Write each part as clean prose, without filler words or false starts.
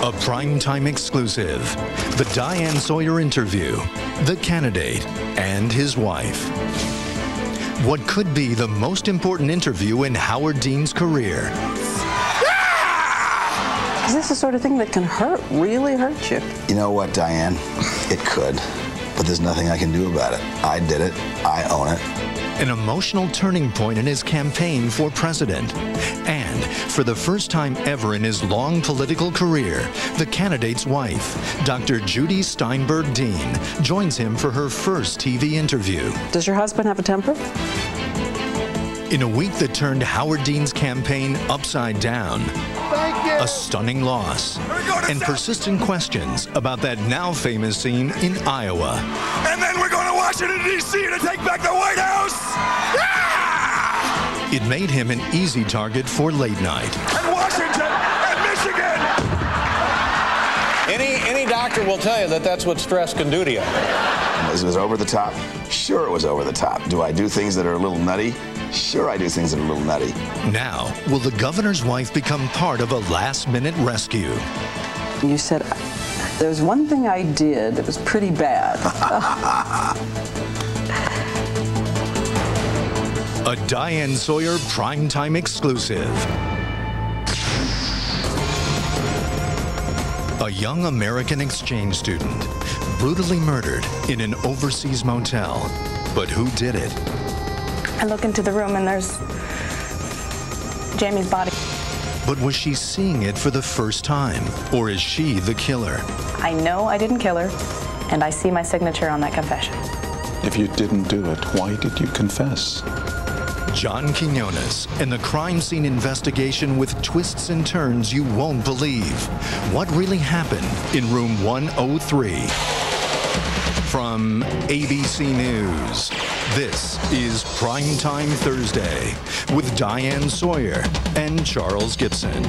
A primetime exclusive. The Diane Sawyer interview. The candidate and his wife. What could be the most important interview in Howard Dean's career? Is this the sort of thing that can hurt, really hurt you? You know what, Diane? It could, but there's nothing I can do about it. I did it. I own it. An emotional turning point in his campaign for president. And for the first time ever in his long political career, the candidate's wife, Dr. Judy Dean, joins him for her first TV interview. Does your husband have a temper? In a week that turned Howard Dean's campaign upside down, a stunning loss, and persistent questions about that now famous scene in Iowa. And then we're going to Washington, D.C. to take back the White House! Yeah! It made him an easy target for late night. And Washington and Michigan! Any doctor will tell you that that's what stress can do to you. Was it over the top? Sure it was over the top. Do I do things that are a little nutty? Sure I do things that are a little nutty. Now, will the governor's wife become part of a last-minute rescue? You said, there's one thing I did that was pretty bad. A Diane Sawyer primetime exclusive. A young American exchange student brutally murdered in an overseas motel. But who did it? I look into the room and there's Jamie's body. But was she seeing it for the first time? Or is she the killer? I know I didn't kill her, and I see my signature on that confession. If you didn't do it, why did you confess? John Quinones and the crime scene investigation with twists and turns you won't believe. What really happened in room 103? From ABC News, this is Primetime Thursday with Diane Sawyer and Charles Gibson.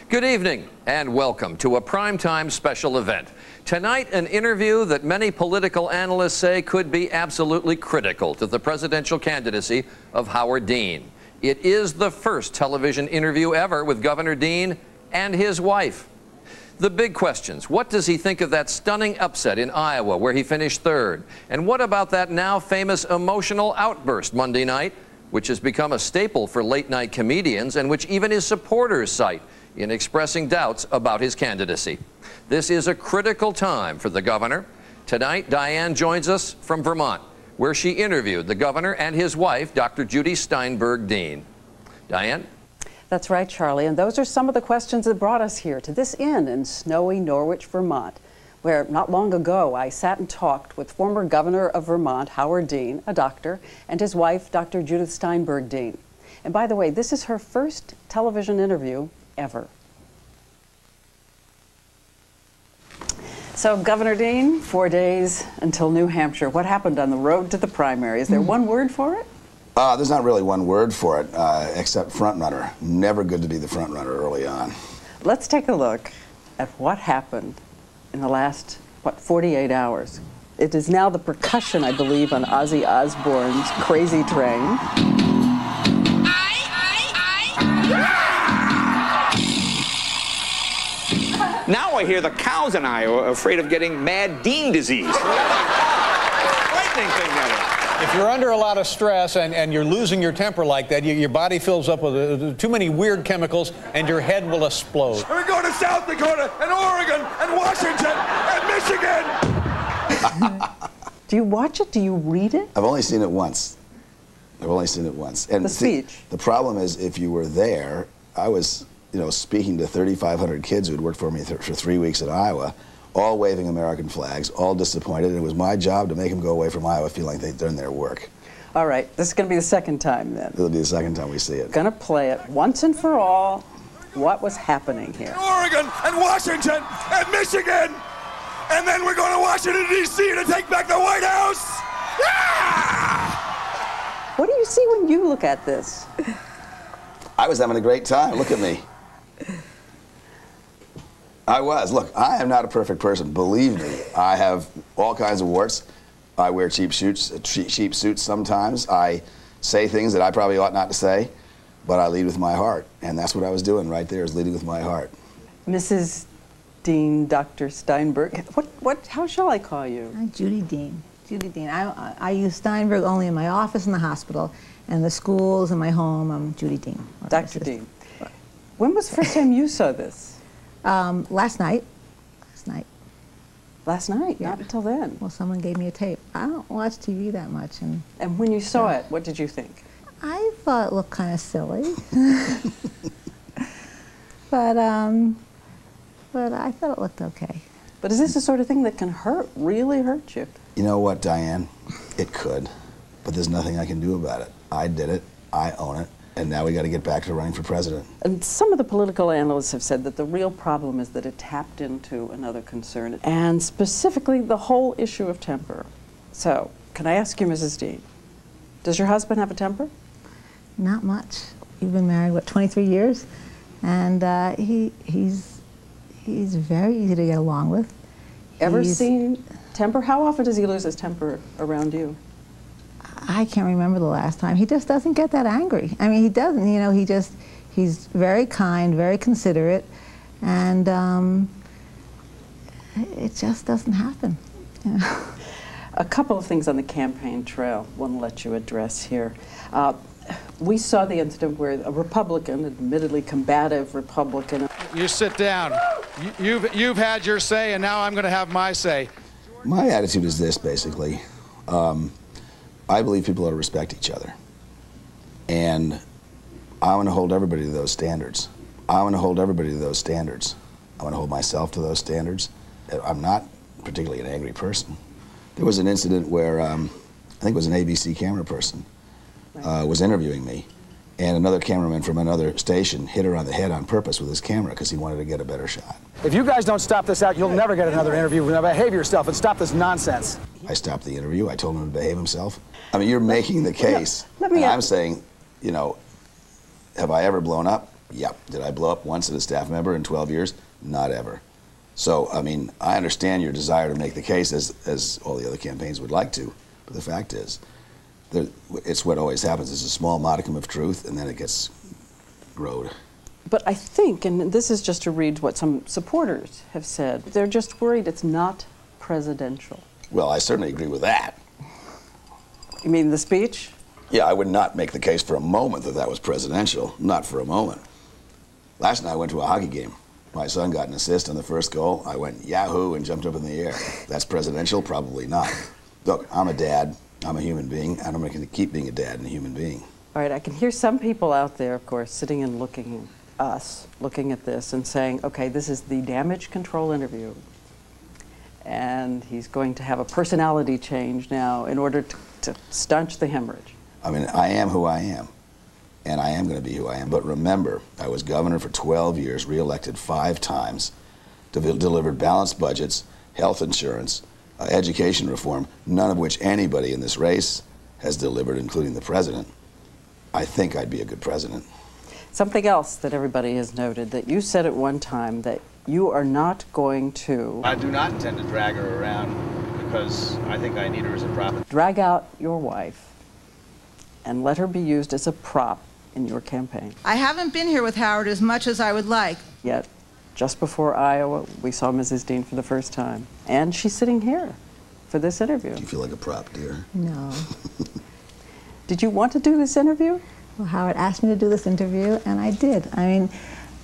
Good evening and welcome to a primetime special event. Tonight, an interview that many political analysts say could be absolutely critical to the presidential candidacy of Howard Dean. It is the first television interview ever with Governor Dean and his wife. The big questions: what does he think of that stunning upset in Iowa where he finished third? And what about that now famous emotional outburst Monday night, which has become a staple for late-night comedians and which even his supporters cite in expressing doubts about his candidacy? This is a critical time for the governor. Tonight, Diane joins us from Vermont, where she interviewed the governor and his wife, Dr. Judy Dean. Diane? That's right, Charlie, and those are some of the questions that brought us here to this inn in snowy Norwich, Vermont, where not long ago I sat and talked with former governor of Vermont, Howard Dean, a doctor, and his wife, Dr. Judith Dean. And by the way, this is her first television interview ever. So, Governor Dean, 4 days until New Hampshire. What happened on the road to the primary? Is there one word for it? There's not really one word for it, except front runner. Never good to be the front runner early on. Let's take a look at what happened in the last, 48 hours. It is now the percussion, I believe, on Ozzy Osbourne's Crazy Train. Now I hear the cows in Iowa are afraid of getting Mad Dean disease. Frightening thing ever. If you're under a lot of stress and you're losing your temper like that, your body fills up with too many weird chemicals and your head will explode. We're going to South Dakota and Oregon and Washington and Michigan! Do you watch it? Do you read it? I've only seen it once. And the speech. The problem is, if you were there, I was, speaking to 3,500 kids who'd worked for me for 3 weeks in Iowa, all waving American flags, all disappointed, and it was my job to make them go away from Iowa feeling like they'd done their work. All right, this is going to be the second time then. It'll be the second time we see it. Going to play it once and for all, what was happening here. Oregon and Washington and Michigan! And then we're going to Washington, D.C. to take back the White House! Yeah! What do you see when you look at this? I was having a great time. Look at me. I was. Look, I am not a perfect person. Believe me, I have all kinds of warts. I wear cheap suits sometimes. I say things that I probably ought not to say. but I lead with my heart, and that's what I was doing right there, is leading with my heart. Mrs. Dean, Dr. Steinberg, how shall I call you? I'm Judy Dean. Judy Dean. I use Steinberg only in my office in the hospital, and the schools and my home. I'm Judy Dean. Dr. Dean. When was the first time you saw this? Last night. Last night? Yeah. Not until then? Well, someone gave me a tape. I don't watch TV that much. And when you saw it, what did you think? I thought it looked kind of silly. but I thought it looked okay. But is this the sort of thing that can hurt, really hurt you? You know what, Diane? It could, but there's nothing I can do about it. I did it, I own it, and now we got to get back to running for president. And some of the political analysts have said that the real problem is that it tapped into another concern, and specifically the whole issue of temper. So, can I ask you, Mrs. Dean, does your husband have a temper? Not much. We've been married, what, 23 years? And he's very easy to get along with. Ever seen temper? How often does he lose his temper around you? I can't remember the last time. He just doesn't get that angry. I mean, he doesn't, you know, he's very kind, very considerate, and it just doesn't happen. You know? A couple of things on the campaign trail I want to let you address here. We saw the incident where a Republican, admittedly combative Republican. You sit down. You've had your say, and now I'm going to have my say. My attitude is this, basically. I believe people ought to respect each other. And I want to hold everybody to those standards. I want to hold everybody to those standards. I want to hold myself to those standards. I'm not particularly an angry person. There was an incident where I think it was an ABC camera person was interviewing me, and another cameraman from another station hit her on the head on purpose with his camera because he wanted to get a better shot. If you guys don't stop this out, you'll never get another interview. Behave yourself and stop this nonsense. I stopped the interview. I told him to behave himself. I mean, you're making the case, and I'm saying, you know, have I ever blown up? Yep. Did I blow up once as a staff member in 12 years? Not ever. So, I mean, I understand your desire to make the case as all the other campaigns would like to, but the fact is, it's what always happens. There's a small modicum of truth, and then it gets growed. But I think, and this is just to read what some supporters have said, they're just worried it's not presidential. Well, I certainly agree with that. You mean the speech? Yeah, I would not make the case for a moment that that was presidential. Not for a moment. Last night I went to a hockey game. My son got an assist on the first goal. I went yahoo and jumped up in the air. That's presidential? Probably not. Look, I'm a dad. I'm a human being, and I'm going to keep being a dad and a human being. All right, I can hear some people out there, of course, sitting and looking at us, looking at this and saying, okay, this is the damage control interview. And he's going to have a personality change now in order to staunch the hemorrhage. I mean, I am who I am, and I am going to be who I am. But remember, I was governor for 12 years, re-elected 5 times, delivered balanced budgets, health insurance, education reform, none of which anybody in this race has delivered, including the president. I think I'd be a good president. Something else that everybody has noted, that you said at one time that you are not going to... I do not intend to drag her around because I think I need her as a prop. Drag out your wife and let her be used as a prop in your campaign. I haven't been here with Howard as much as I would like. Yet, just before Iowa, we saw Mrs. Dean for the first time. And she's sitting here for this interview. Do you feel like a prop, dear? No. Did you want to do this interview? Well, Howard asked me to do this interview, and I did. I mean,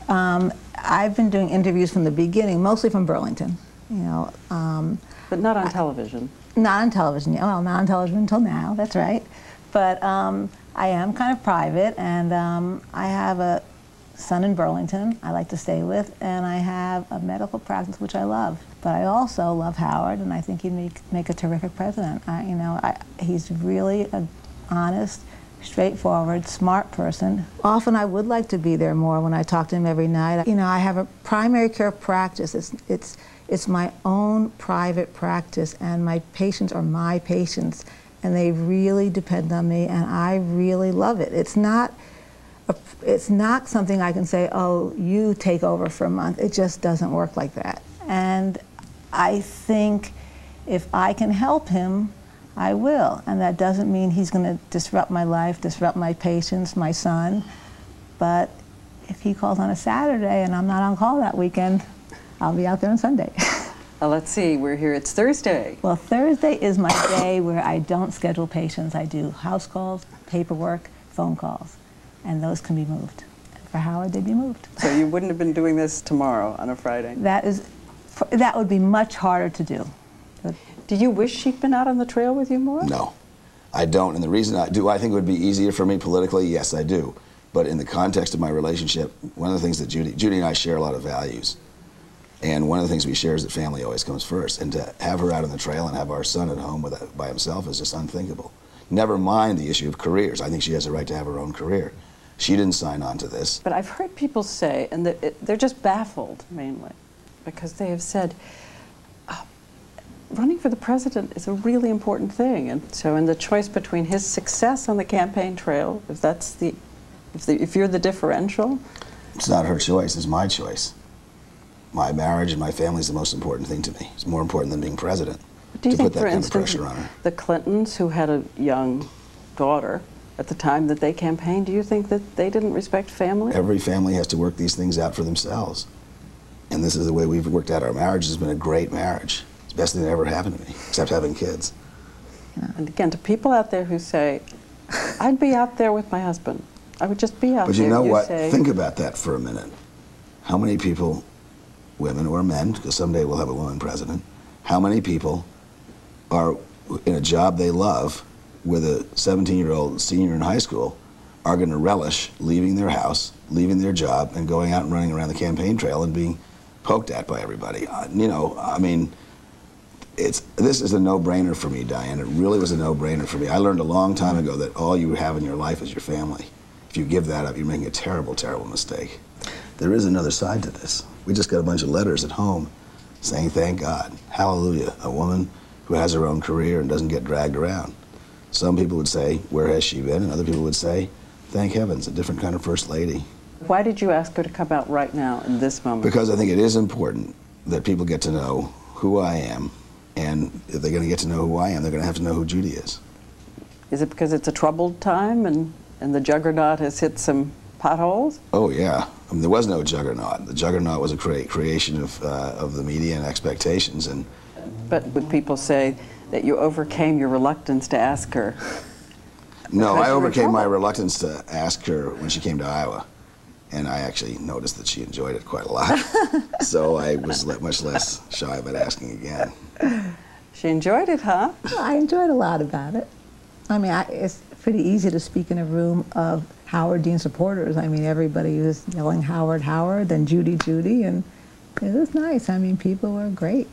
I've been doing interviews from the beginning, mostly from Burlington, you know. But not on television. Not on television. Well, not on television until now, that's right. But I am kind of private, and I have a son in Burlington I like to stay with, and I have a medical practice which I love. But I also love Howard, and I think he'd make a terrific president. He's really an honest, straightforward, smart person. Often I would like to be there more when I talk to him every night. You know, I have a primary care practice. It's my own private practice, and my patients are my patients, and they really depend on me, and I really love it. It's not something I can say, oh, you take over for a month. It just doesn't work like that. And I think if I can help him, I will. And that doesn't mean he's going to disrupt my life, disrupt my patients, my son. But if he calls on a Saturday and I'm not on call that weekend, I'll be out there on Sunday. Let's see, we're here, it's Thursday. Well, Thursday is my day where I don't schedule patients. I do house calls, paperwork, phone calls, and those can be moved. For Howard, they'd be moved. So you wouldn't have been doing this tomorrow on a Friday? That would be much harder to do. Do you wish she'd been out on the trail with you more? No, I don't. And the reason I do, I think it would be easier for me politically, yes, I do. But in the context of my relationship, one of the things that Judy and I share a lot of values. And one of the things we share is that family always comes first. And to have her out on the trail and have our son at home by himself is just unthinkable. Never mind the issue of careers. I think she has a right to have her own career. She didn't sign on to this. But I've heard people say, and they're just baffled mainly, because they have said, running for the president is a really important thing. And so in the choice between his success on the campaign trail, if you're the differential. It's not her choice, it's my choice. My marriage and my family is the most important thing to me. It's more important than being president. Do you think, put that kind of pressure on her. The Clintons, who had a young daughter at the time that they campaigned, do you think that they didn't respect family? Every family has to work these things out for themselves. And this is the way we've worked out our marriage. It's been a great marriage. It's the best thing that ever happened to me, except having kids. Yeah. And again, to people out there who say, I'd be out there with my husband. I would just be out there. But you know what? Think about that for a minute. How many people, women or men, because someday we'll have a woman president, how many people are in a job they love with a 17-year-old senior in high school are going to relish leaving their house, leaving their job, and going out and running around the campaign trail and being poked at by everybody? You know, I mean, this is a no-brainer for me, Diane. It really was a no-brainer for me. I learned a long time ago that all you have in your life is your family. If you give that up, you're making a terrible, terrible mistake. There is another side to this. We just got a bunch of letters at home saying, thank God, hallelujah, a woman who has her own career and doesn't get dragged around. Some people would say, where has she been? And other people would say, thank heavens, a different kind of first lady. Why did you ask her to come out right now in this moment? Because I think it is important that people get to know who I am, and if they're going to get to know who I am, they're going to have to know who Judy is. Is it because it's a troubled time and the juggernaut has hit some potholes? Oh yeah, I mean, there was no juggernaut. The juggernaut was a creation of the media and expectations. But would people say that you overcame your reluctance to ask her? No, I overcame my reluctance to ask her when she came to Iowa. And I actually noticed that she enjoyed it quite a lot. So I was much less shy about asking again. She enjoyed it, huh? Well, I enjoyed a lot about it. I mean, it's pretty easy to speak in a room of Howard Dean supporters. I mean, everybody was yelling Howard, Howard, then Judy, Judy, and it was nice. I mean, people were great.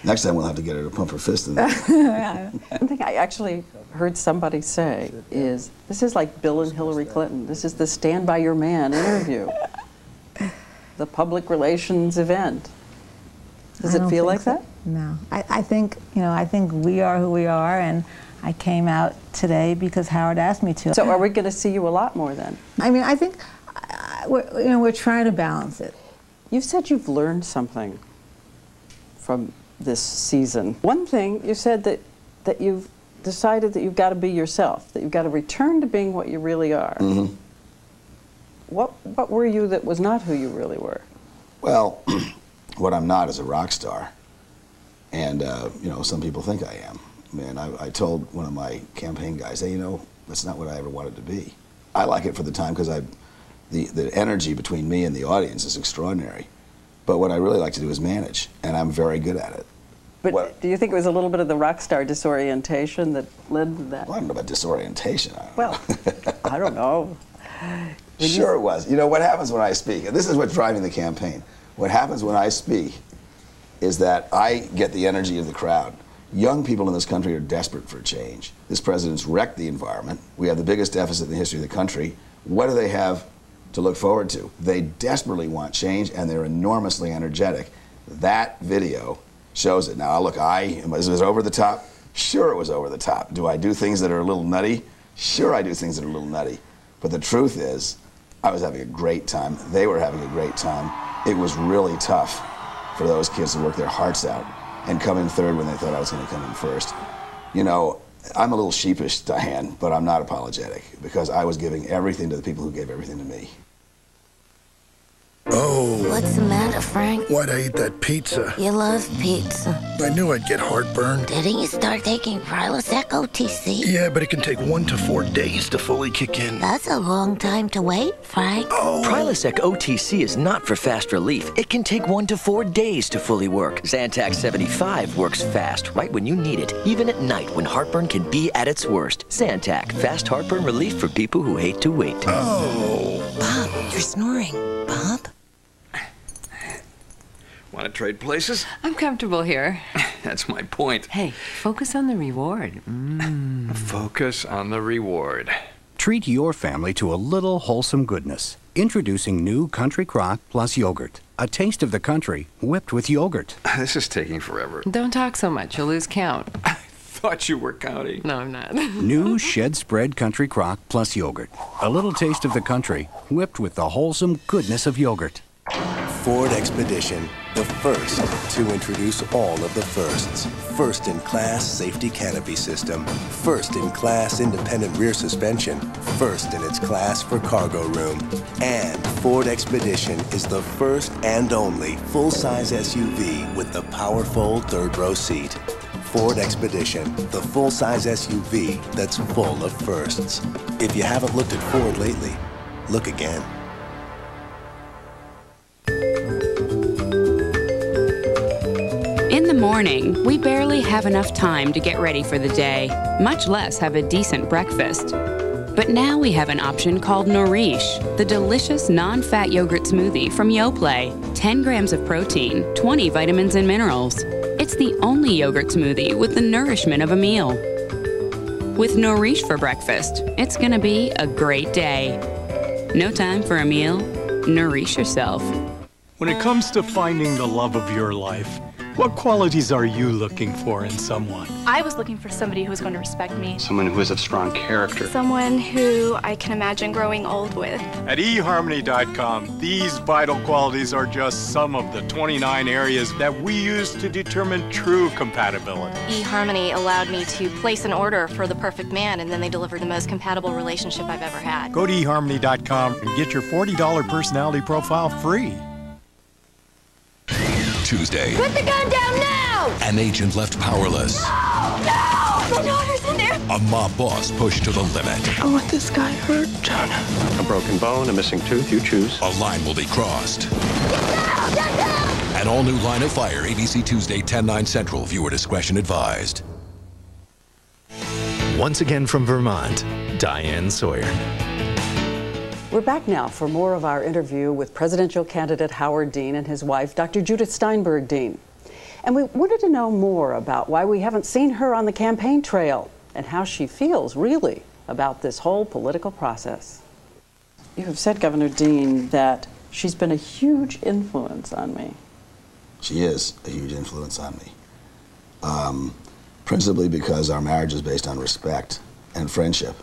Next time we'll have to get her to pump her fist in there. One thing I actually heard somebody say is, this is like Bill and Hillary Clinton. This is the Stand By Your Man interview. The public relations event. Does it feel like that? No. I think, you know, I think we are who we are, and I came out today because Howard asked me to. So are we going to see you a lot more then? I mean, I think we're trying to balance it. You've said you've learned something from this season. One thing, you said that you've decided that you've got to be yourself, that you've got to return to being what you really are. Mm-hmm. What were you that was not who you really were? Well, what I'm not is a rock star. And, you know, some people think I am. Man, I told one of my campaign guys, hey, you know, that's not what I ever wanted to be. I like it for the time because the energy between me and the audience is extraordinary. But what I really like to do is manage, and I'm very good at it. But do you think it was a little bit of the rock star disorientation that led to that? Well, I don't know about disorientation. I don't know. Sure it was. You know, what happens when I speak, and this is what's driving the campaign, what happens when I speak is that I get the energy of the crowd. Young people in this country are desperate for change. This president's wrecked the environment. We have the biggest deficit in the history of the country. What do they have to look forward to? They desperately want change, and they're enormously energetic. That video shows it. Now, look, was it over the top? Sure it was over the top. Do I do things that are a little nutty? Sure I do things that are a little nutty. But the truth is, I was having a great time. They were having a great time. It was really tough for those kids to work their hearts out and come in third when they thought I was going to come in first. You know, I'm a little sheepish, Diane, but I'm not apologetic because I was giving everything to the people who gave everything to me. Oh. What's the matter, Frank? Why'd I eat that pizza? You love pizza. I knew I'd get heartburn. Didn't you start taking Primetime OTC? Yeah, but it can take 1 to 4 days to fully kick in. That's a long time to wait, Frank. Oh. Prilosec OTC is not for fast relief. It can take 1 to 4 days to fully work. Zantac 75 works fast, right when you need it, even at night when heartburn can be at its worst. Zantac, fast heartburn relief for people who hate to wait. Oh. Bob, you're snoring. Bob? Want to trade places? I'm comfortable here. That's my point. Hey, focus on the reward. Focus on the reward. Treat your family to a little wholesome goodness. Introducing new Country Crock Plus Yogurt. A taste of the country whipped with yogurt. This is taking forever. Don't talk so much, you'll lose count. I thought you were counting. No, I'm not. New Shed Spread Country Crock Plus Yogurt. A little taste of the country whipped with the wholesome goodness of yogurt. Ford Expedition, the first to introduce all of the firsts. First-in-class safety canopy system, first-in-class independent rear suspension, first in its class for cargo room. And Ford Expedition is the first and only full-size SUV with the powerful third-row seat. Ford Expedition, the full-size SUV that's full of firsts. If you haven't looked at Ford lately, look again. In the morning, we barely have enough time to get ready for the day, much less have a decent breakfast. But now we have an option called Nourish, the delicious non-fat yogurt smoothie from Yoplait. 10 grams of protein, 20 vitamins and minerals. It's the only yogurt smoothie with the nourishment of a meal. With Nourish for breakfast, it's gonna be a great day. No time for a meal? Nourish yourself. When it comes to finding the love of your life, what qualities are you looking for in someone? I was looking for somebody who's going to respect me. Someone who has a strong character. Someone who I can imagine growing old with. At eHarmony.com, these vital qualities are just some of the 29 areas that we use to determine true compatibility. eHarmony allowed me to place an order for the perfect man, and then they delivered the most compatible relationship I've ever had. Go to eHarmony.com and get your $40 personality profile free. Tuesday. Put the gun down now! An agent left powerless. No! The daughter's in there! A mob boss pushed to the limit. I want this guy hurt, Jonah. A broken bone, a missing tooth, you choose. A line will be crossed. Get down! An all-new Line of Fire, ABC Tuesday, 10/9 Central. Viewer discretion advised. Once again from Vermont, Diane Sawyer. We're back now for more of our interview with presidential candidate Howard Dean and his wife, Dr. Judith Steinberg Dean. And we wanted to know more about why we haven't seen her on the campaign trail and how she feels, really, about this whole political process. You have said, Governor Dean, that she's been a huge influence on me. She is a huge influence on me. Principally because our marriage is based on respect and friendship.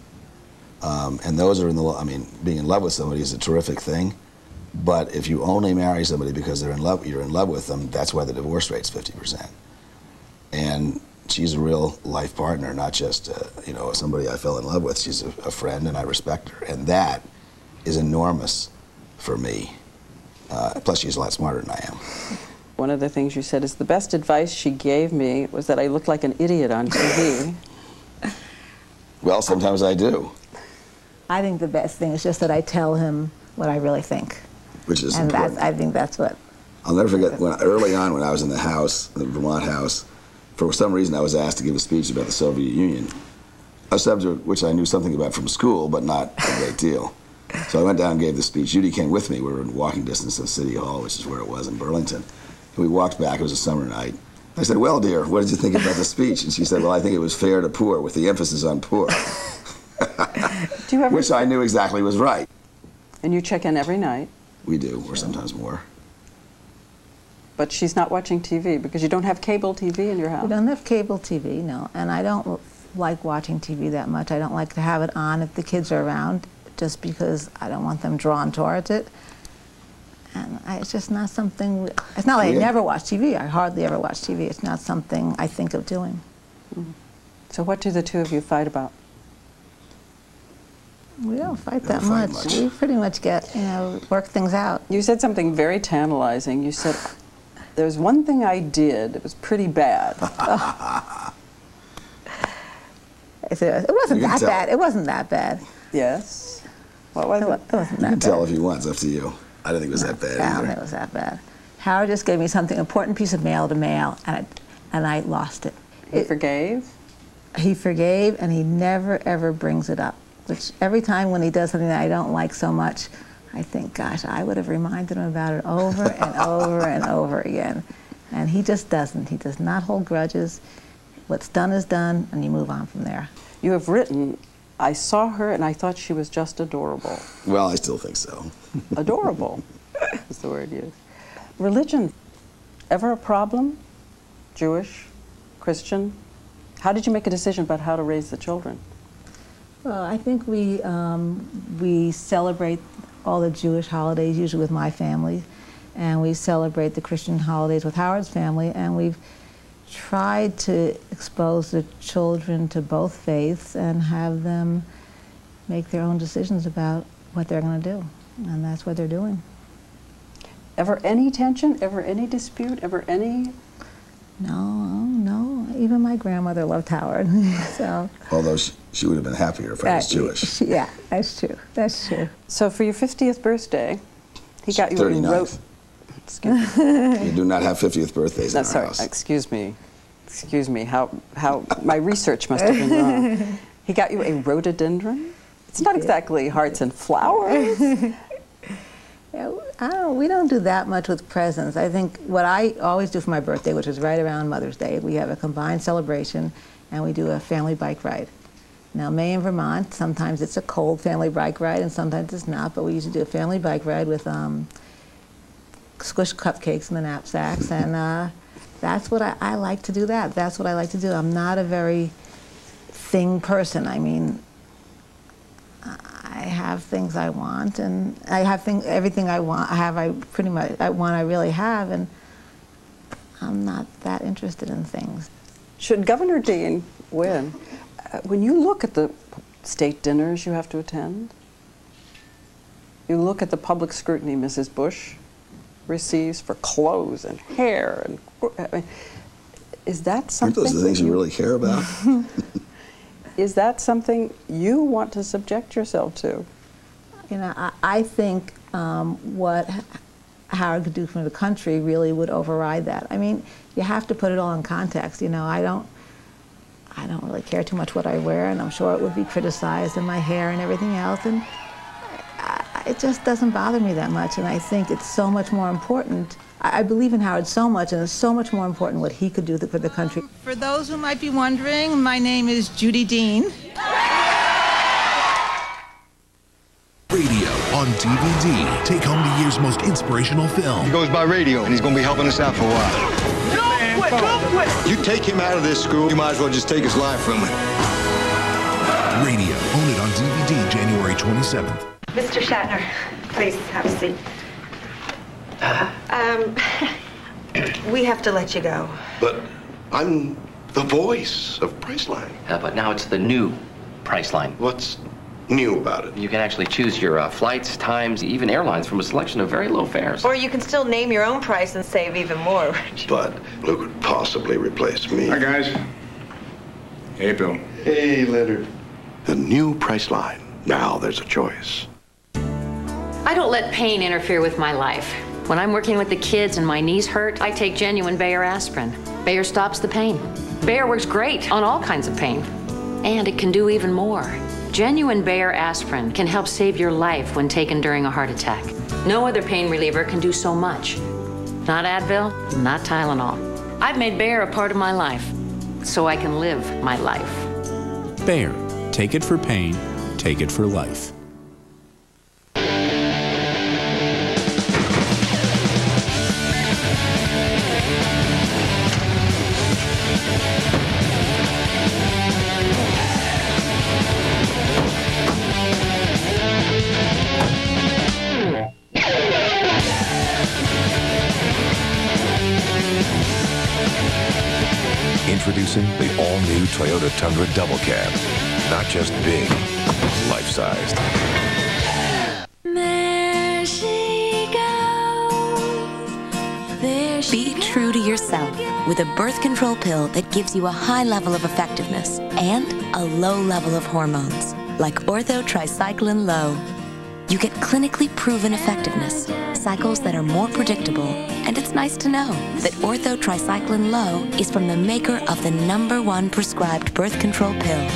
And those are being in love with somebody is a terrific thing, but if you only marry somebody because you're in love with them, that's why the divorce rate's 50%. And she's a real life partner, not just somebody I fell in love with. She's a friend, and I respect her, and that is enormous for me. Plus, she's a lot smarter than I am. One of the things you said is the best advice she gave me was that I looked like an idiot on TV. Well, sometimes I do. I think the best thing is just that I tell him what I really think. Which is and important. I think that's what. I'll never forget early on when I was in the House, the Vermont House, for some reason I was asked to give a speech about the Soviet Union, a subject which I knew something about from school, but not a great deal. So I went down and gave the speech. Judy came with me. We were in walking distance of City Hall, which is where it was in Burlington. And we walked back. It was a summer night. I said, "Well, dear, what did you think about the speech?" And she said, "Well, I think it was fair to poor, with the emphasis on poor." Do you ever Which I knew exactly was right. And you check in every night? We do, or sometimes more. But she's not watching TV because you don't have cable TV in your house? We don't have cable TV, no. And I don't like watching TV that much. I don't like to have it on if the kids are around, just because I don't want them drawn towards it. And it's just not something, it's not like I never watch TV. I hardly ever watch TV. It's not something I think of doing. So what do the two of you fight about? We don't fight that much. We pretty much get, work things out. You said something very tantalizing. You said, there's one thing I did, it was pretty bad. It wasn't that bad. It wasn't that bad. Yes. What was it? It wasn't that bad. You can tell if you want, it's up to you. I didn't think it was that bad either. I don't think it was that bad. Howard just gave me something, an important piece of mail to mail, and I lost it. He forgave? He forgave, and he never, ever brings it up. Which every time when he does something that I don't like so much, I think, gosh, I would have reminded him about it over and over and over again. And he just doesn't. He does not hold grudges. What's done is done, and you move on from there. You have written, I saw her and I thought she was just adorable. Well, I still think so. Adorable is the word used. Religion, ever a problem? Jewish, Christian? How did you make a decision about how to raise the children? Well, I think we celebrate all the Jewish holidays, usually with my family, and we celebrate the Christian holidays with Howard's family, and we've tried to expose the children to both faiths and have them make their own decisions about what they're going to do, and that's what they're doing. Ever any tension? Ever any dispute? Ever any? No. Even my grandmother loved Howard. So. Although she would have been happier if I was Jewish. Yeah, that's true. That's true. So for your 50th birthday, he got you 39th. Excuse me. You do not have 50th birthdays in our house. Excuse me. Excuse me. How my research must have been wrong. He got you a rhododendron? It's not exactly hearts and flowers. Yeah, we don't do that much with presents. I think what I always do for my birthday, which is right around Mother's Day, we have a combined celebration and we do a family bike ride. Now, May in Vermont, sometimes it's a cold family bike ride and sometimes it's not, but we usually do a family bike ride with squish cupcakes in the knapsacks, and that's what I like to do. That's what I like to do. I'm not a very thing person. I mean, I have things I want, and I have everything I want. I really have, and I'm not that interested in things. Should Governor Dean win, when you look at the state dinners you have to attend, you look at the public scrutiny Mrs. Bush receives for clothes and hair, and is that something? Aren't those the things you really care about? Is that something you want to subject yourself to? You know, I think what Howard could do for the country really would override that. I mean, you have to put it all in context. You know, I don't really care too much what I wear, and I'm sure it would be criticized, and my hair and everything else, and it just doesn't bother me that much, and I think it's so much more important. I believe in Howard so much, and it's so much more important what he could do for the country. For those who might be wondering, my name is Judy Dean. Radio on DVD. Take home the year's most inspirational film. He goes by radio, and he's going to be helping us out for a while. Don't quit! You take him out of this school, you might as well just take his life from him. Radio. Own it on DVD January 27th. Mr. Shatner, please have a seat. We have to let you go. But I'm the voice of Priceline. But now it's the new Priceline. What's new about it? You can actually choose your flights, times, even airlines from a selection of very low fares. Or you can still name your own price and save even more. But who could possibly replace me? Hi, guys. Hey, Bill. Hey, Leonard. The new Priceline. Now there's a choice. I don't let pain interfere with my life. When I'm working with the kids and my knees hurt, I take genuine Bayer aspirin. Bayer stops the pain. Bayer works great on all kinds of pain. And it can do even more. Genuine Bayer aspirin can help save your life when taken during a heart attack. No other pain reliever can do so much. Not Advil, not Tylenol. I've made Bayer a part of my life, so I can live my life. Bayer. Take it for pain, take it for life. Introducing the all all-new Toyota Tundra Double Cab. Not just big, life-sized. There she goes. There she Be true to yourself with a birth control pill that gives you a high level of effectiveness and a low level of hormones, like Ortho Tricycline Low. You get clinically proven effectiveness, cycles that are more predictable, and it's nice to know that Ortho Tricycline Low is from the maker of the #1 prescribed birth control pill.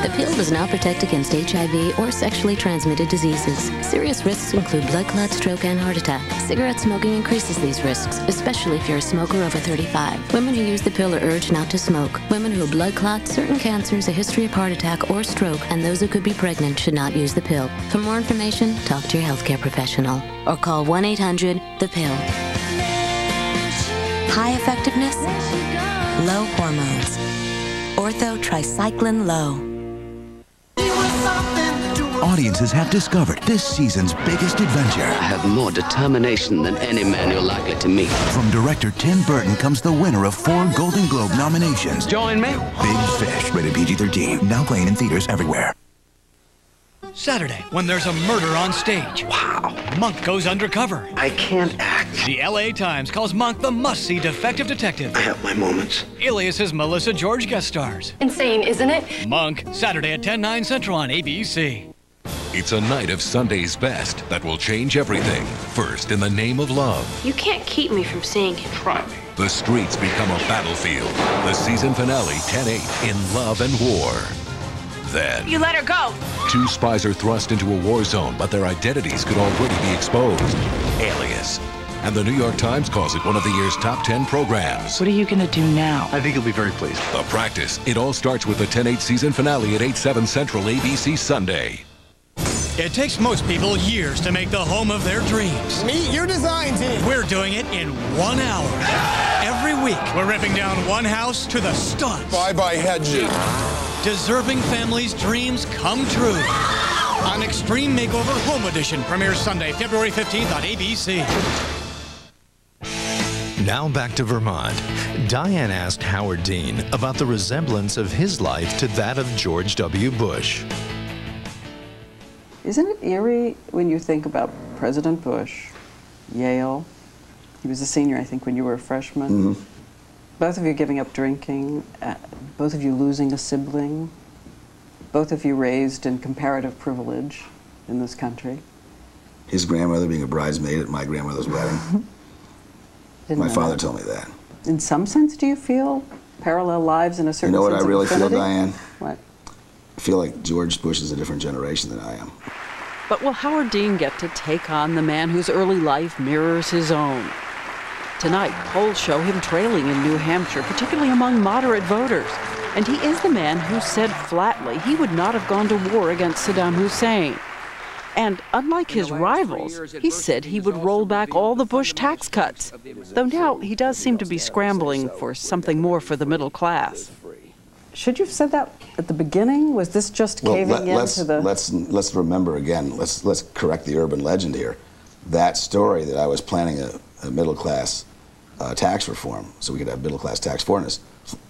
The pill does not protect against HIV or sexually transmitted diseases. Serious risks include blood clot, stroke, and heart attack. Cigarette smoking increases these risks, especially if you're a smoker over 35. Women who use the pill are urged not to smoke. Women who have blood clots, certain cancers, a history of heart attack or stroke, and those who could be pregnant should not use the pill. For more information, talk to your healthcare professional or call 1-800-THE-PILL. High effectiveness, low hormones. Ortho Tricycline Low. Audiences have discovered this season's biggest adventure. I have more determination than any man you're likely to meet. From director Tim Burton comes the winner of 4 Golden Globe nominations. Join me. Big Fish, rated PG-13. Now playing in theaters everywhere. Saturday, when there's a murder on stage. Wow. Monk goes undercover. I can't act. The LA Times calls Monk the must-see defective detective. I have my moments. Alias's Melissa George guest stars. Insane, isn't it? Monk, Saturday at 10/9 Central on ABC. It's a night of Sunday's best that will change everything. First, in the name of love, You can't keep me from seeing him. try me. The streets become a battlefield. The season finale, 10/8, in Love and War. Then, You let her go. 2 spies are thrust into a war zone, but their identities could already be exposed. Alias. And the New York Times calls it one of the year's top 10 programs. What are you going to do now? I think you'll be very pleased. The Practice. It all starts with the 10/8 season finale at 8/7 Central ABC Sunday. It takes most people years to make the home of their dreams. Meet your design team. We're doing it in 1 hour. Every week, we're ripping down one house to the studs. Bye-bye hedges. Deserving families' dreams come true. On Extreme Makeover Home Edition premieres Sunday, February 15th on ABC. Now back to Vermont. Diane asked Howard Dean about the resemblance of his life to that of George W. Bush. Isn't it eerie when you think about President Bush, Yale? He was a senior, I think, when you were a freshman. Mm-hmm. Both of you giving up drinking, both of you losing a sibling, both of you raised in comparative privilege in this country. His grandmother being a bridesmaid at my grandmother's wedding. My father told me that. In some sense, do you feel parallel lives in a certain sense? You know what I really feel, Diane? What? I feel like George Bush is a different generation than I am. But will Howard Dean get to take on the man whose early life mirrors his own? Tonight, polls show him trailing in New Hampshire, particularly among moderate voters. And he is the man who said flatly he would not have gone to war against Saddam Hussein. And unlike his rivals, he said he would roll back all the Bush tax cuts. Though now he does seem to be scrambling for something more for the middle class. Should you have said that at the beginning? Was this just caving into the... Let's remember again, let's correct the urban legend here. That story that I was planning a middle-class tax reform, so we could have middle-class tax fairness,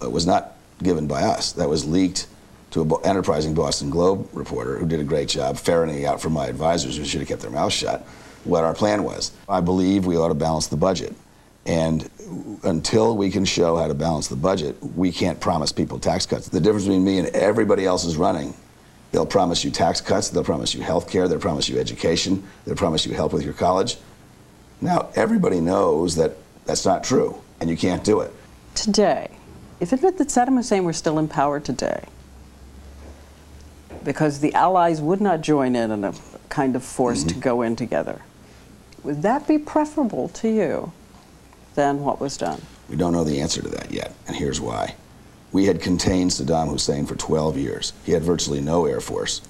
was not given by us. That was leaked to an enterprising Boston Globe reporter who did a great job ferreting out from my advisors who should have kept their mouths shut what our plan was. I believe we ought to balance the budget. And until we can show how to balance the budget, we can't promise people tax cuts. The difference between me and everybody else is running. They'll promise you tax cuts, they'll promise you health care, they'll promise you education, they'll promise you help with your college. Now, everybody knows that that's not true, and you can't do it. Today, if it meant that Saddam Hussein were still in power today, because the Allies would not join in a kind of force to go in together, would that be preferable to you than what was done? We don't know the answer to that yet, and here's why. We had contained Saddam Hussein for 12 years. He had virtually no air force.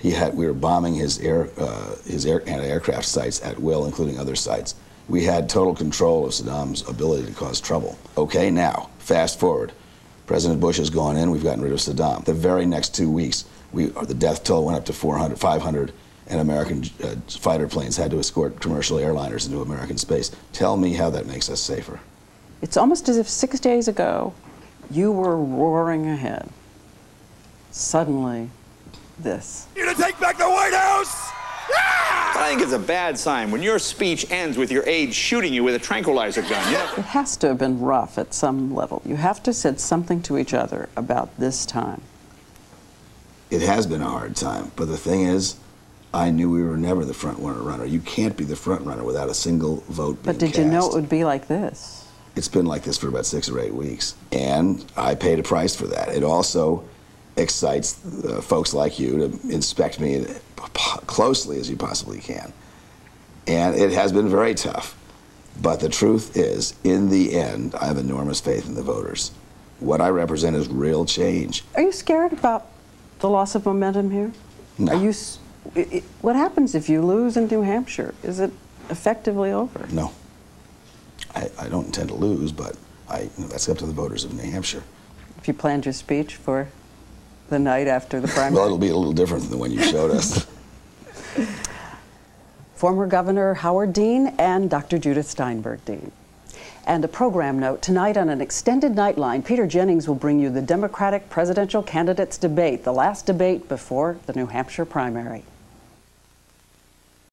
We were bombing his anti-aircraft sites at will, including other sites. We had total control of Saddam's ability to cause trouble. Okay, now, fast forward. President Bush has gone in, we've gotten rid of Saddam. The very next 2 weeks, the death toll went up to 400, 500, and American fighter planes had to escort commercial airliners into American space. Tell me how that makes us safer. It's almost as if 6 days ago, you were roaring ahead. Suddenly, this. You to take back the White House! I think it's a bad sign when your speech ends with your aide shooting you with a tranquilizer gun. You know? It has to have been rough at some level. You have to have said something to each other about this time. It has been a hard time, but the thing is, I knew we were never the front runner. You can't be the front runner without a single vote being But did you know it would be like this? It's been like this for about 6 or 8 weeks, and I paid a price for that. It also excites folks like you to inspect me as closely as you possibly can. And it has been very tough. But the truth is, in the end, I have enormous faith in the voters. What I represent is real change. Are you scared about the loss of momentum here? No. Are you? What happens if you lose in New Hampshire? Is it effectively over? No. I don't intend to lose, but that's up to the voters of New Hampshire. If you planned your speech for the night after the primary? Well, it'll be a little different than the one you showed us. Former Governor Howard Dean and Dr. Judith Steinberg Dean. And a program note, tonight on an extended Nightline, Peter Jennings will bring you the Democratic presidential candidates debate, the last debate before the New Hampshire primary.